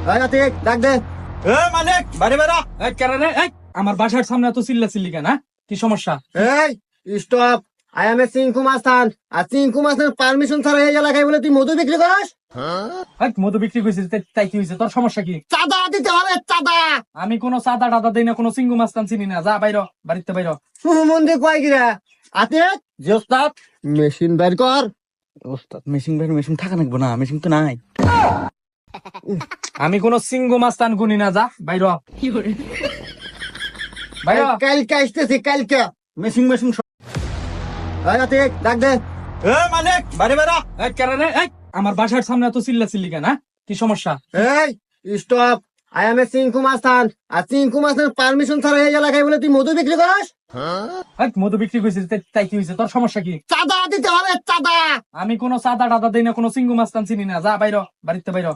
আতিক ডাক দে। মানে বাড়ি বেড়া আমার বাসার সামনে এত চিল্লা চিল্লি কেন? কি সমস্যা? এই stop. I M A Chinku Mustan. R Chinku Mustan permission ছাড়া এই এলাকায় বলে তুই মধু বিক্রি করিস? মধু বিক্রি করছিস তাই কি হয়েছে? তোর সমস্যা কি? চাঁদা দিতে হবে, চাঁদা। আমি কোনো চাঁদা টাদা দিই না, কোনো সিঙ্গু মাস্তান চিনি না। যা বাইর, বাড়িতে বাইর। মন্দির কয় গিরা আতিক জি ওস্তাদ। মেশিন বের কর। ওস্তাদ মেশিন বাইরে মেশিন থাকা নাকবো না, মেশিন তো নাই। আমি কোনো সিঙ্গু মাস্তান গুনি না। যা বাইর, বাইর। কালকে আসতেছি, কালকে। মেশিন মেশিন আতিক ডাক দে। মানে বাড়ি বেড়া আমার বাসার সামনে এত চিল্লা চিল্লি কেন? কি সমস্যা? এই stop. I M A Chinku Mustan. R Chinku Mustan permission ছাড়া এই এলাকায় বলে তুই মধু বিক্রি করিস? মধু বিক্রি করছিস তাই কি হয়েছে? তোর সমস্যা কি? চাঁদা দিতে হবে, চাঁদা। আমি কোনো চাঁদা টাদা দিই না, কোনো সিঙ্গু মাস্তান চিনি না। যা বাইর, বাড়িতে বাইর।